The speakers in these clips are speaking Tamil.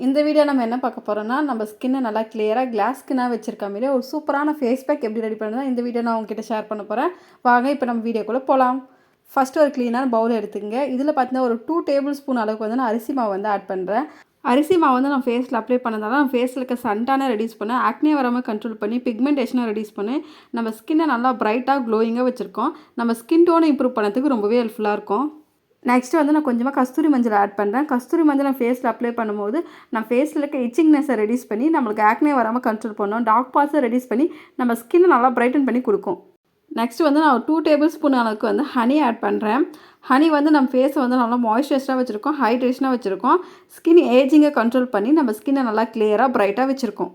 இந்த வீடியோ நம்ம என்ன பார்க்க போகிறோம்னா, நம்ம ஸ்கின்னை நல்லா கிளியராக கிளாஸ் ஸ்கின்னாக வச்சிருக்க மாதிரி ஒரு சூப்பரான ஃபேஸ் பேக் எப்படி ரெடி பண்ணுறது இந்த வீடியோ நான் உங்ககிட்ட ஷேர் பண்ண போகிறேன். வாங்க இப்போ நம்ம வீடியோக்குள்ளே போகலாம். ஃபஸ்ட்டு ஒரு க்ளீனான பவுல் எடுத்துக்கங்க. இதில் பார்த்தீங்கன்னா ஒரு 2 டேபிள் ஸ்பூன் அளவுக்கு வந்து நான் அரிசி மாவு வந்து ஆட் பண்ணுறேன். அரிசி மாவு வந்து நான் ஃபேஸில் அப்ளை பண்ணதால நான் ஃபேஸில் இருக்க சன்டானை ரெடியூஸ் பண்ணேன், ஆக்னே வராமல் கண்ட்ரோல் பண்ணி பிக்மெண்டேஷனை ரெடியூஸ் பண்ணி நம்ம ஸ்கின்னை நல்லா பிரைட்டாக க்ளோயிங்காக வச்சுருக்கோம். நம்ம ஸ்கின் டோனை இம்ப்ரூவ் பண்ணதுக்கு ரொம்பவே ஹெல்ப்ஃபுல்லாக இருக்கும். நெக்ஸ்ட்டு வந்து நான் கொஞ்சமாக கஸ்தூரி மஞ்சள் ஆட் பண்ணுறேன். கஸ்தூரி மஞ்சள் நான் ஃபேஸில் அப்ளை பண்ணும்போது நான் ஃபேஸில் இருக்க இச்சிங்னஸை ரெடியூஸ் பண்ணி நம்மளுக்கு ஆக்னே வராமல் கண்ட்ரோல் பண்ணோம். டார்க் ஸ்பாட்ஸை ரெடியூஸ் பண்ணி நம்ம ஸ்கின்னை நல்லா பிரைட்டன் பண்ணி கொடுக்கும். நெக்ஸ்ட் வந்து நான் 2 டேபிள் ஸ்பூன் அளவுக்கு வந்து ஹனி ஆட் பண்ணுறேன். ஹனி வந்து நம்ம ஃபேஸை வந்து நல்லா மாய்ஸ்சரைஸ்டாக வச்சுருக்கோம், ஹைட்ரேஷனாக வச்சுருக்கோம். ஸ்கின் ஏஜிங்கை கண்ட்ரோல் பண்ணி நம்ம ஸ்கின்னை நல்லா கிளியராக பிரைட்டாக வச்சுருக்கோம்.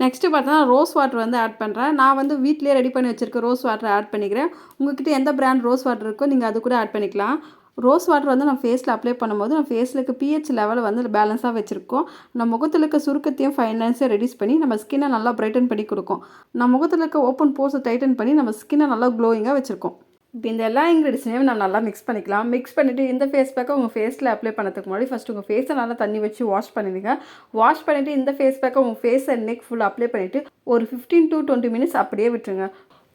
நெக்ஸ்ட்டு பார்த்தீங்கன்னா ரோஸ் வாட்டர் வந்து ஆட் பண்ணுறேன். நான் வந்து வீட்டிலே ரெடி பண்ணி வச்சுருக்க ரோஸ் வாட்டரை ஆட் பண்ணிக்கிறேன். உங்கள்கிட்ட எந்த பிராண்ட் ரோஸ் வாட்டர் இருக்கோ நீங்கள் அது கூட ஆட் பண்ணிக்கலாம். ரோஸ் வாட்டர் வந்து நம்ம ஃபேஸில் அப்ளை பண்ணும்போது நம்ம ஃபேஸில் இருக்க பிஹெச் லெவலை வந்து பேலன்ஸாக வச்சுருக்கோம். நம்ம முகத்தில் இருக்க சுருக்கத்தையும் ஃபைனஸையும் ரெடியூஸ் பண்ணி நம்ம ஸ்கின்னை நல்லா பிரைட்டன் பண்ணி கொடுக்கும். நம்ம முகத்தில் இருக்க ஓப்பன் போர்ஸை டைட்டன் பண்ணி நம்ம ஸ்கின்னை நல்லா க்ளோயிங்காக வச்சுருக்கோம். இப்போ இந்த எல்லா இன்க்ரீடியன்ஸையும் நம்ம நல்லா மிக்ஸ் பண்ணிக்கலாம். மிக்ஸ் பண்ணிவிட்டு இந்த ஃபேஸ் பேக்கை உங்கள் ஃபேஸில் அப்ளை பண்ணதுக்கு முன்னாடி ஃபஸ்ட்டு உங்கள் ஃபேஸை நல்லா தண்ணி வச்சு வாஷ் பண்ணிடுங்க. வாஷ் பண்ணிவிட்டு இந்த ஃபேஸ் பேக்கை உங்கள் ஃபேஸ் அண்ட் நெக் ஃபுல்லாக அப்ளை பண்ணிவிட்டு ஒரு 15 to 20 மினிட்ஸ் அப்படியே விட்டுருங்க.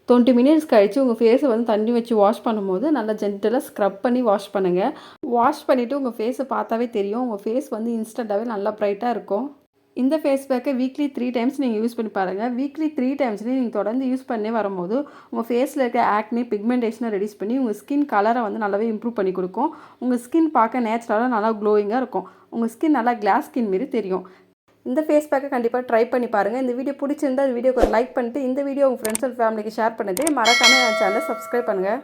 20 மினிட்ஸ் கழித்து உங்கள் ஃபேஸை வந்து தண்ணி வச்சு வாஷ் பண்ணும்போது நல்லா ஜென்டலாக ஸ்க்ரப் பண்ணி வாஷ் பண்ணுங்கள். வாஷ் பண்ணிவிட்டு உங்கள் ஃபேஸை பார்த்தாவே தெரியும், உங்கள் ஃபேஸ் வந்து இன்ஸ்டண்ட்டாகவே நல்லா ப்ரைட்டாக இருக்கும். இந்த ஃபேஸ் பேக்கை வீக்லி 3 டைம்ஸ் நீங்கள் யூஸ் பண்ணி பாருங்கள். வீக்லி 3 டைம்ஸ்லேயும் நீங்கள் தொடர்ந்து யூஸ் பண்ணி வரும்போது உங்கள் ஃபேஸில் இருக்க ஆக்னே பிக்மெண்டேஷனை ரெடியூஸ் பண்ணி உங்கள் ஸ்கின் கலரை வந்து நல்லாவே இம்ப்ரூவ் பண்ணி கொடுக்கும். உங்கள் ஸ்கின் பார்க்க நேச்சுரலாக நல்லா க்ளோயிங்காக இருக்கும். உங்கள் ஸ்கின் நல்லா கிளாஸ் ஸ்கின் மாரி தெரியும். இந்த ஃபேஸ் பேக்கை கண்டிப்பாக ட்ரை பண்ணி பாருங்கள். இந்த வீடியோ பிடிச்சிருந்தா இந்த வீடியோக்கு ஒரு லைக் பண்ணிட்டு இந்த வீடியோ உங்கள் ஃப்ரெண்ட்ஸ் அண்ட் ஃபேமிலிக்கு ஷேர் பண்ணிட்டு மறக்காம என் சேனலை சப்ஸ்கிரைப் பண்ணுங்கள்.